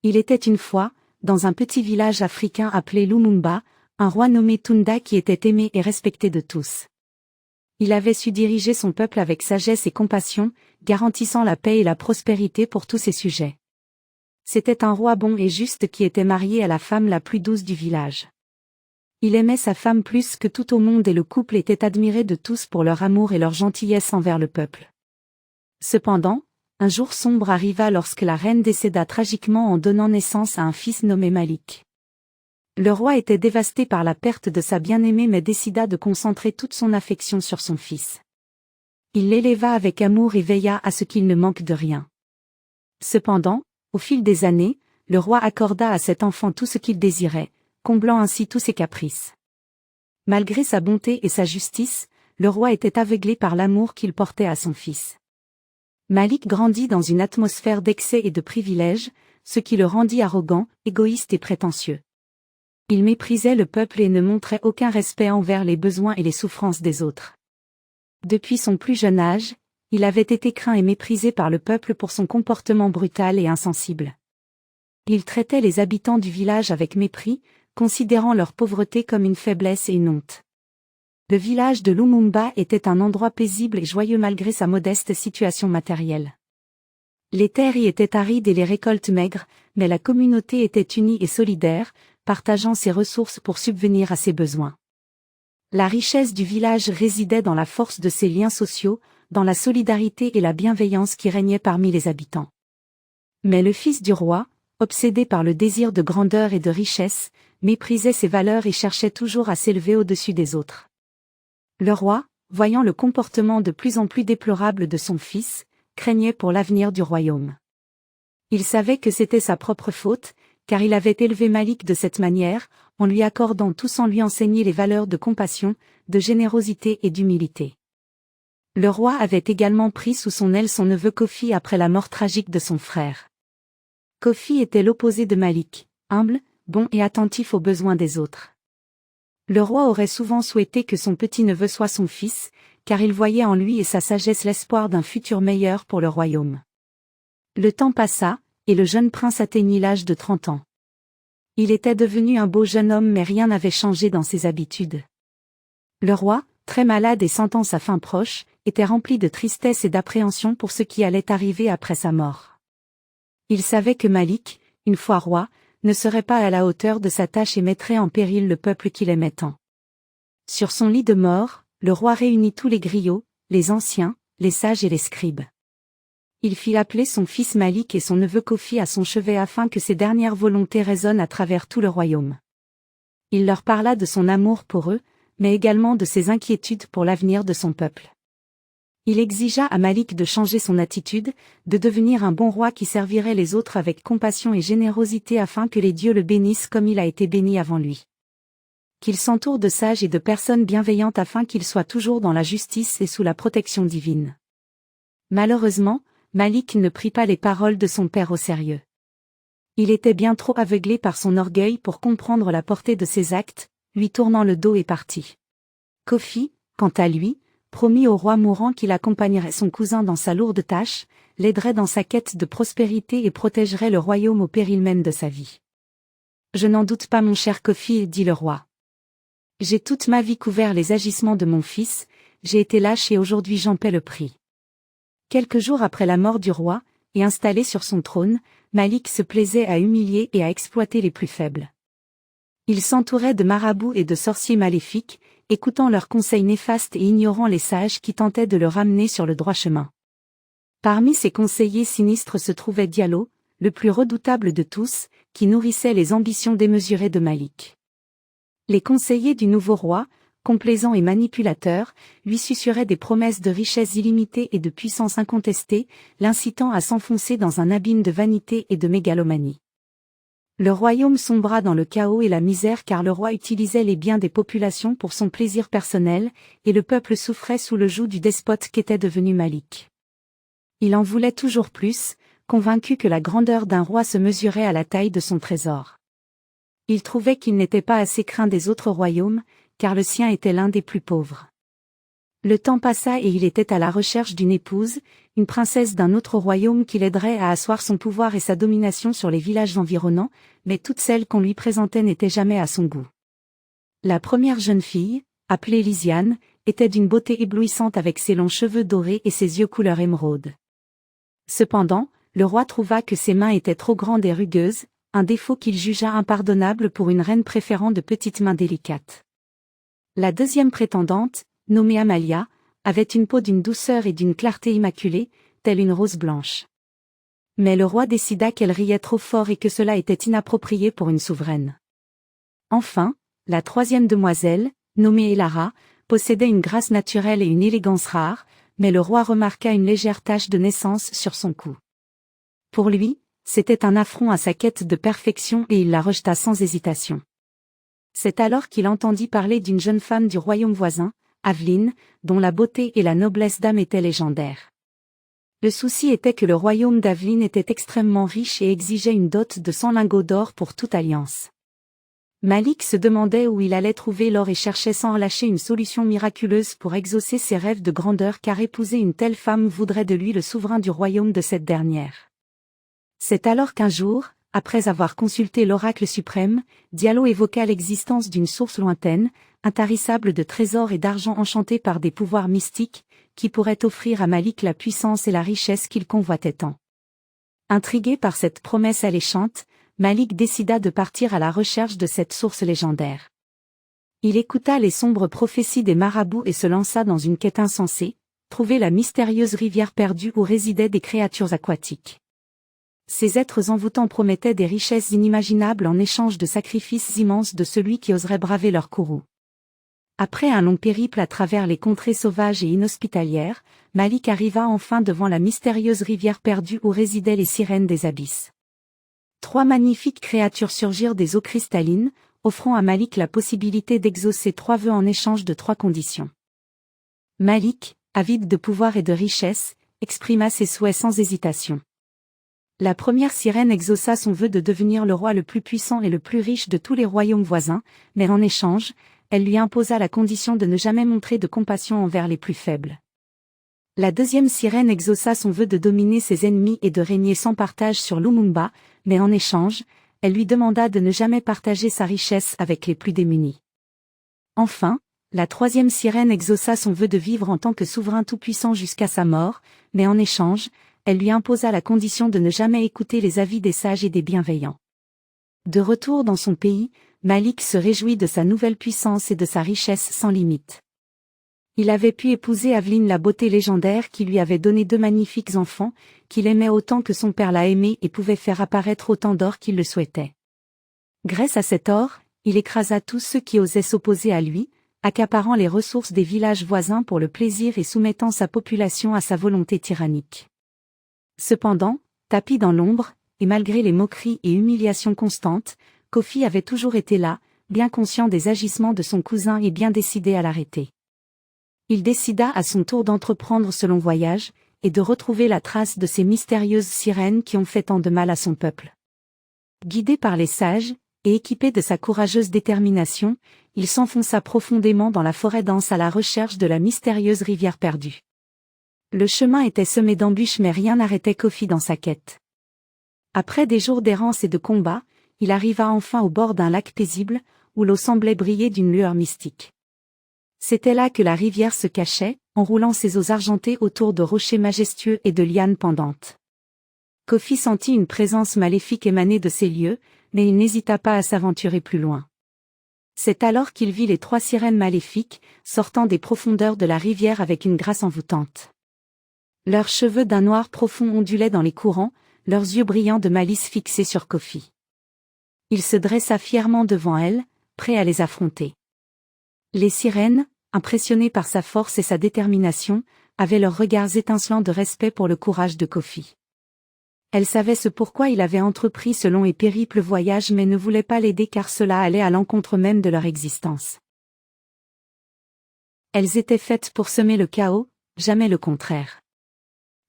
Il était une fois, dans un petit village africain appelé Lumumba, un roi nommé Tunda qui était aimé et respecté de tous. Il avait su diriger son peuple avec sagesse et compassion, garantissant la paix et la prospérité pour tous ses sujets. C'était un roi bon et juste qui était marié à la femme la plus douce du village. Il aimait sa femme plus que tout au monde et le couple était admiré de tous pour leur amour et leur gentillesse envers le peuple. Cependant, un jour sombre arriva lorsque la reine décéda tragiquement en donnant naissance à un fils nommé Malik. Le roi était dévasté par la perte de sa bien-aimée mais décida de concentrer toute son affection sur son fils. Il l'éleva avec amour et veilla à ce qu'il ne manque de rien. Cependant, au fil des années, le roi accorda à cet enfant tout ce qu'il désirait, comblant ainsi tous ses caprices. Malgré sa bonté et sa justice, le roi était aveuglé par l'amour qu'il portait à son fils. Malik grandit dans une atmosphère d'excès et de privilèges, ce qui le rendit arrogant, égoïste et prétentieux. Il méprisait le peuple et ne montrait aucun respect envers les besoins et les souffrances des autres. Depuis son plus jeune âge, il avait été craint et méprisé par le peuple pour son comportement brutal et insensible. Il traitait les habitants du village avec mépris, considérant leur pauvreté comme une faiblesse et une honte. Le village de Lumumba était un endroit paisible et joyeux malgré sa modeste situation matérielle. Les terres y étaient arides et les récoltes maigres, mais la communauté était unie et solidaire, partageant ses ressources pour subvenir à ses besoins. La richesse du village résidait dans la force de ses liens sociaux, dans la solidarité et la bienveillance qui régnaient parmi les habitants. Mais le fils du roi, obsédé par le désir de grandeur et de richesse, méprisait ses valeurs et cherchait toujours à s'élever au-dessus des autres. Le roi, voyant le comportement de plus en plus déplorable de son fils, craignait pour l'avenir du royaume. Il savait que c'était sa propre faute, car il avait élevé Malik de cette manière, en lui accordant tout sans lui enseigner les valeurs de compassion, de générosité et d'humilité. Le roi avait également pris sous son aile son neveu Kofi après la mort tragique de son frère. Kofi était l'opposé de Malik, humble, bon et attentif aux besoins des autres. Le roi aurait souvent souhaité que son petit-neveu soit son fils, car il voyait en lui et sa sagesse l'espoir d'un futur meilleur pour le royaume. Le temps passa, et le jeune prince atteignit l'âge de 30 ans. Il était devenu un beau jeune homme mais rien n'avait changé dans ses habitudes. Le roi, très malade et sentant sa fin proche, était rempli de tristesse et d'appréhension pour ce qui allait arriver après sa mort. Il savait que Malik, une fois roi, ne serait pas à la hauteur de sa tâche et mettrait en péril le peuple qu'il aimait tant. Sur son lit de mort, le roi réunit tous les griots, les anciens, les sages et les scribes. Il fit appeler son fils Malik et son neveu Kofi à son chevet afin que ses dernières volontés résonnent à travers tout le royaume. Il leur parla de son amour pour eux, mais également de ses inquiétudes pour l'avenir de son peuple. Il exigea à Malik de changer son attitude, de devenir un bon roi qui servirait les autres avec compassion et générosité afin que les dieux le bénissent comme il a été béni avant lui. Qu'il s'entoure de sages et de personnes bienveillantes afin qu'il soit toujours dans la justice et sous la protection divine. Malheureusement, Malik ne prit pas les paroles de son père au sérieux. Il était bien trop aveuglé par son orgueil pour comprendre la portée de ses actes, lui tournant le dos et parti. Kofi, quant à lui, promit au roi mourant qu'il accompagnerait son cousin dans sa lourde tâche, l'aiderait dans sa quête de prospérité et protégerait le royaume au péril même de sa vie. « Je n'en doute pas mon cher Kofi, dit le roi. J'ai toute ma vie couvert les agissements de mon fils, j'ai été lâche et aujourd'hui j'en paie le prix. » Quelques jours après la mort du roi, et installé sur son trône, Malik se plaisait à humilier et à exploiter les plus faibles. Il s'entourait de marabouts et de sorciers maléfiques, écoutant leurs conseils néfastes et ignorant les sages qui tentaient de le ramener sur le droit chemin. Parmi ces conseillers sinistres se trouvait Diallo, le plus redoutable de tous, qui nourrissait les ambitions démesurées de Malik. Les conseillers du nouveau roi, complaisants et manipulateurs, lui susurraient des promesses de richesses illimitées et de puissance incontestée, l'incitant à s'enfoncer dans un abîme de vanité et de mégalomanie. Le royaume sombra dans le chaos et la misère car le roi utilisait les biens des populations pour son plaisir personnel, et le peuple souffrait sous le joug du despote qu'était devenu Malik. Il en voulait toujours plus, convaincu que la grandeur d'un roi se mesurait à la taille de son trésor. Il trouvait qu'il n'était pas assez craint des autres royaumes, car le sien était l'un des plus pauvres. Le temps passa et il était à la recherche d'une épouse, une princesse d'un autre royaume qui l'aiderait à asseoir son pouvoir et sa domination sur les villages environnants, mais toutes celles qu'on lui présentait n'étaient jamais à son goût. La première jeune fille, appelée Lysiane, était d'une beauté éblouissante avec ses longs cheveux dorés et ses yeux couleur émeraude. Cependant, le roi trouva que ses mains étaient trop grandes et rugueuses, un défaut qu'il jugea impardonnable pour une reine préférant de petites mains délicates. La deuxième prétendante, nommée Amalia, avait une peau d'une douceur et d'une clarté immaculée, telle une rose blanche. Mais le roi décida qu'elle riait trop fort et que cela était inapproprié pour une souveraine. Enfin, la troisième demoiselle, nommée Elara, possédait une grâce naturelle et une élégance rare, mais le roi remarqua une légère tache de naissance sur son cou. Pour lui, c'était un affront à sa quête de perfection et il la rejeta sans hésitation. C'est alors qu'il entendit parler d'une jeune femme du royaume voisin, Aveline, dont la beauté et la noblesse d'âme étaient légendaires. Le souci était que le royaume d'Aveline était extrêmement riche et exigeait une dot de 100 lingots d'or pour toute alliance. Malik se demandait où il allait trouver l'or et cherchait sans relâcher une solution miraculeuse pour exaucer ses rêves de grandeur car épouser une telle femme voudrait de lui le souverain du royaume de cette dernière. C'est alors qu'un jour, après avoir consulté l'oracle suprême, Diallo évoqua l'existence d'une source lointaine, intarissable de trésors et d'argent enchanté par des pouvoirs mystiques, qui pourrait offrir à Malik la puissance et la richesse qu'il convoitait tant. Intrigué par cette promesse alléchante, Malik décida de partir à la recherche de cette source légendaire. Il écouta les sombres prophéties des marabouts et se lança dans une quête insensée, trouver la mystérieuse rivière perdue où résidaient des créatures aquatiques. Ces êtres envoûtants promettaient des richesses inimaginables en échange de sacrifices immenses de celui qui oserait braver leur courroux. Après un long périple à travers les contrées sauvages et inhospitalières, Malik arriva enfin devant la mystérieuse rivière perdue où résidaient les sirènes des abysses. 3 magnifiques créatures surgirent des eaux cristallines, offrant à Malik la possibilité d'exaucer 3 vœux en échange de 3 conditions. Malik, avide de pouvoir et de richesse, exprima ses souhaits sans hésitation. La première sirène exauça son vœu de devenir le roi le plus puissant et le plus riche de tous les royaumes voisins, mais en échange, elle lui imposa la condition de ne jamais montrer de compassion envers les plus faibles. La deuxième sirène exauça son vœu de dominer ses ennemis et de régner sans partage sur Lumumba, mais en échange, elle lui demanda de ne jamais partager sa richesse avec les plus démunis. Enfin, la troisième sirène exauça son vœu de vivre en tant que souverain tout-puissant jusqu'à sa mort, mais en échange, elle lui imposa la condition de ne jamais écouter les avis des sages et des bienveillants. De retour dans son pays, Malik se réjouit de sa nouvelle puissance et de sa richesse sans limite. Il avait pu épouser Aveline la beauté légendaire qui lui avait donné 2 magnifiques enfants, qu'il aimait autant que son père l'a aimé et pouvait faire apparaître autant d'or qu'il le souhaitait. Grâce à cet or, il écrasa tous ceux qui osaient s'opposer à lui, accaparant les ressources des villages voisins pour le plaisir et soumettant sa population à sa volonté tyrannique. Cependant, tapi dans l'ombre, et malgré les moqueries et humiliations constantes, Kofi avait toujours été là, bien conscient des agissements de son cousin et bien décidé à l'arrêter. Il décida à son tour d'entreprendre ce long voyage, et de retrouver la trace de ces mystérieuses sirènes qui ont fait tant de mal à son peuple. Guidé par les sages, et équipé de sa courageuse détermination, il s'enfonça profondément dans la forêt dense à la recherche de la mystérieuse rivière perdue. Le chemin était semé d'embûches mais rien n'arrêtait Kofi dans sa quête. Après des jours d'errance et de combat, il arriva enfin au bord d'un lac paisible, où l'eau semblait briller d'une lueur mystique. C'était là que la rivière se cachait, enroulant ses eaux argentées autour de rochers majestueux et de lianes pendantes. Kofi sentit une présence maléfique émaner de ces lieux, mais il n'hésita pas à s'aventurer plus loin. C'est alors qu'il vit les 3 sirènes maléfiques, sortant des profondeurs de la rivière avec une grâce envoûtante. Leurs cheveux d'un noir profond ondulaient dans les courants, leurs yeux brillants de malice fixés sur Kofi. Il se dressa fièrement devant elles, prêt à les affronter. Les sirènes, impressionnées par sa force et sa détermination, avaient leurs regards étincelants de respect pour le courage de Kofi. Elles savaient ce pourquoi il avait entrepris ce long et périple voyage mais ne voulaient pas l'aider car cela allait à l'encontre même de leur existence. Elles étaient faites pour semer le chaos, jamais le contraire.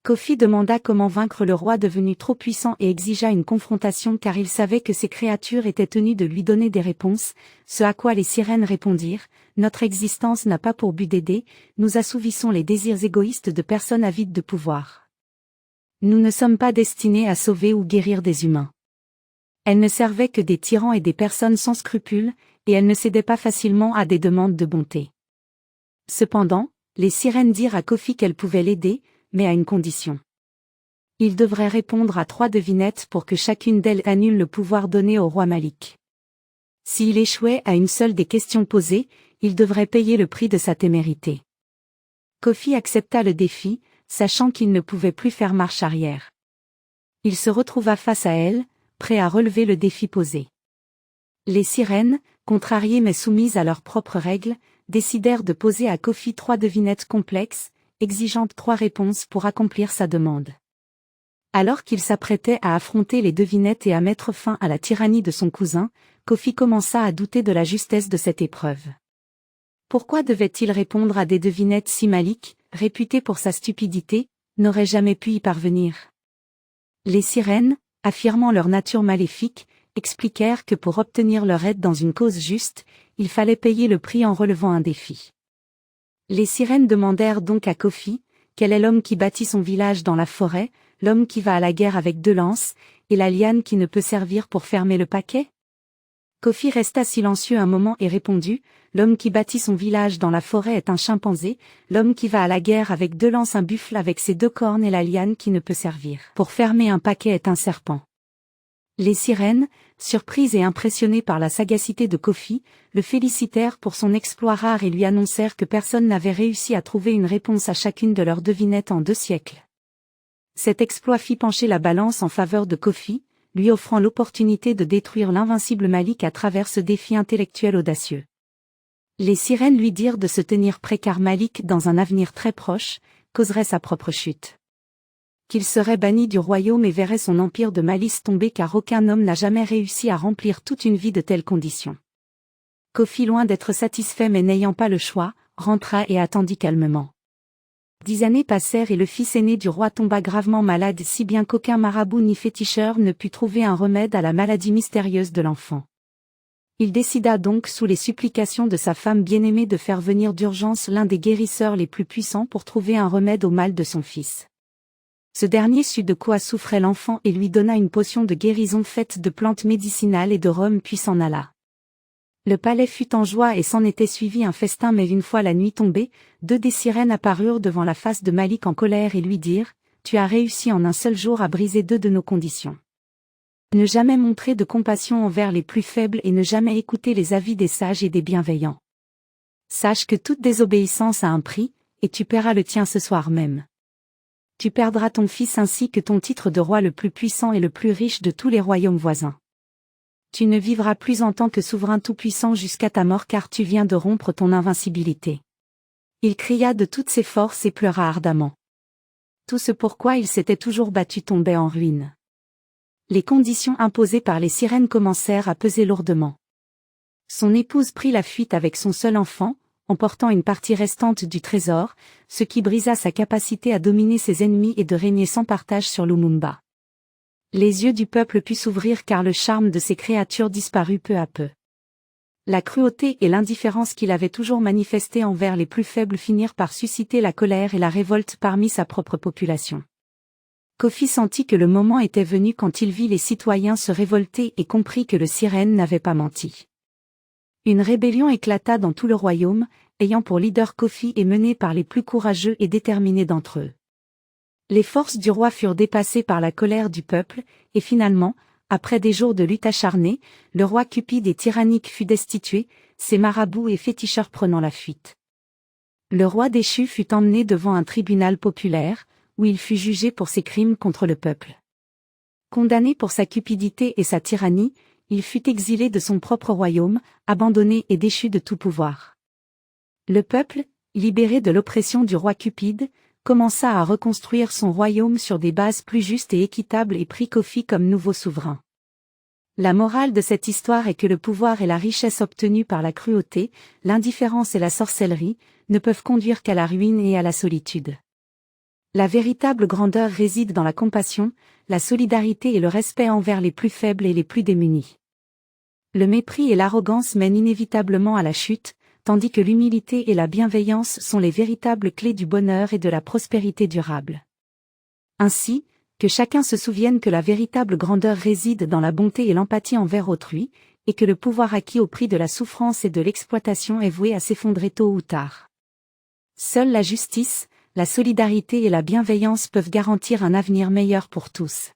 Kofi demanda comment vaincre le roi devenu trop puissant et exigea une confrontation car il savait que ces créatures étaient tenues de lui donner des réponses, ce à quoi les sirènes répondirent, « Notre existence n'a pas pour but d'aider, nous assouvissons les désirs égoïstes de personnes avides de pouvoir. Nous ne sommes pas destinés à sauver ou guérir des humains. » Elles ne servaient que des tyrans et des personnes sans scrupules, et elles ne cédaient pas facilement à des demandes de bonté. Cependant, les sirènes dirent à Kofi qu'elles pouvaient l'aider, mais à une condition. Il devrait répondre à 3 devinettes pour que chacune d'elles annule le pouvoir donné au roi Malik. S'il échouait à une seule des questions posées, il devrait payer le prix de sa témérité. Kofi accepta le défi, sachant qu'il ne pouvait plus faire marche arrière. Il se retrouva face à elle, prêt à relever le défi posé. Les sirènes, contrariées mais soumises à leurs propres règles, décidèrent de poser à Kofi 3 devinettes complexes, exigeant 3 réponses pour accomplir sa demande. Alors qu'il s'apprêtait à affronter les devinettes et à mettre fin à la tyrannie de son cousin, Kofi commença à douter de la justesse de cette épreuve. Pourquoi devait-il répondre à des devinettes si Malik, réputé pour sa stupidité, n'aurait jamais pu y parvenir? Les sirènes, affirmant leur nature maléfique, expliquèrent que pour obtenir leur aide dans une cause juste, il fallait payer le prix en relevant un défi. Les sirènes demandèrent donc à Kofi, quel est l'homme qui bâtit son village dans la forêt, l'homme qui va à la guerre avec 2 lances, et la liane qui ne peut servir pour fermer le paquet? Kofi resta silencieux un moment et répondit, l'homme qui bâtit son village dans la forêt est un chimpanzé, l'homme qui va à la guerre avec 2 lances un buffle avec ses 2 cornes et la liane qui ne peut servir pour fermer un paquet est un serpent. Les sirènes, surprises et impressionnées par la sagacité de Kofi, le félicitèrent pour son exploit rare et lui annoncèrent que personne n'avait réussi à trouver une réponse à chacune de leurs devinettes en 2 siècles. Cet exploit fit pencher la balance en faveur de Kofi, lui offrant l'opportunité de détruire l'invincible Malik à travers ce défi intellectuel audacieux. Les sirènes lui dirent de se tenir prêt car Malik, dans un avenir très proche, causerait sa propre chute. Qu'il serait banni du royaume et verrait son empire de malice tomber car aucun homme n'a jamais réussi à remplir toute une vie de telles conditions. Kofi, loin d'être satisfait mais n'ayant pas le choix, rentra et attendit calmement. 10 années passèrent et le fils aîné du roi tomba gravement malade si bien qu'aucun marabout ni féticheur ne put trouver un remède à la maladie mystérieuse de l'enfant. Il décida donc sous les supplications de sa femme bien-aimée de faire venir d'urgence l'un des guérisseurs les plus puissants pour trouver un remède au mal de son fils. Ce dernier sut de quoi souffrait l'enfant et lui donna une potion de guérison faite de plantes médicinales et de rhum puis s'en alla. Le palais fut en joie et s'en était suivi un festin mais une fois la nuit tombée, 2 des sirènes apparurent devant la face de Malik en colère et lui dirent « Tu as réussi en un seul jour à briser 2 de nos conditions. Ne jamais montrer de compassion envers les plus faibles et ne jamais écouter les avis des sages et des bienveillants. Sache que toute désobéissance a un prix, et tu paieras le tien ce soir même. Tu perdras ton fils ainsi que ton titre de roi le plus puissant et le plus riche de tous les royaumes voisins. Tu ne vivras plus en tant que souverain tout-puissant jusqu'à ta mort car tu viens de rompre ton invincibilité. » Il cria de toutes ses forces et pleura ardemment. Tout ce pourquoi il s'était toujours battu tombait en ruine. Les conditions imposées par les sirènes commencèrent à peser lourdement. Son épouse prit la fuite avec son seul enfant, emportant une partie restante du trésor, ce qui brisa sa capacité à dominer ses ennemis et de régner sans partage sur Lumumba. Les yeux du peuple purent s'ouvrir car le charme de ces créatures disparut peu à peu. La cruauté et l'indifférence qu'il avait toujours manifestées envers les plus faibles finirent par susciter la colère et la révolte parmi sa propre population. Kofi sentit que le moment était venu quand il vit les citoyens se révolter et comprit que le sirène n'avait pas menti. Une rébellion éclata dans tout le royaume, ayant pour leader Kofi et menée par les plus courageux et déterminés d'entre eux. Les forces du roi furent dépassées par la colère du peuple, et finalement, après des jours de lutte acharnée, le roi cupide et tyrannique fut destitué, ses marabouts et féticheurs prenant la fuite. Le roi déchu fut emmené devant un tribunal populaire, où il fut jugé pour ses crimes contre le peuple. Condamné pour sa cupidité et sa tyrannie, il fut exilé de son propre royaume, abandonné et déchu de tout pouvoir. Le peuple, libéré de l'oppression du roi Cupide, commença à reconstruire son royaume sur des bases plus justes et équitables et prit Kofi comme nouveau souverain. La morale de cette histoire est que le pouvoir et la richesse obtenus par la cruauté, l'indifférence et la sorcellerie, ne peuvent conduire qu'à la ruine et à la solitude. La véritable grandeur réside dans la compassion, la solidarité et le respect envers les plus faibles et les plus démunis. Le mépris et l'arrogance mènent inévitablement à la chute, tandis que l'humilité et la bienveillance sont les véritables clés du bonheur et de la prospérité durable. Ainsi, que chacun se souvienne que la véritable grandeur réside dans la bonté et l'empathie envers autrui, et que le pouvoir acquis au prix de la souffrance et de l'exploitation est voué à s'effondrer tôt ou tard. Seule la justice, la solidarité et la bienveillance peuvent garantir un avenir meilleur pour tous.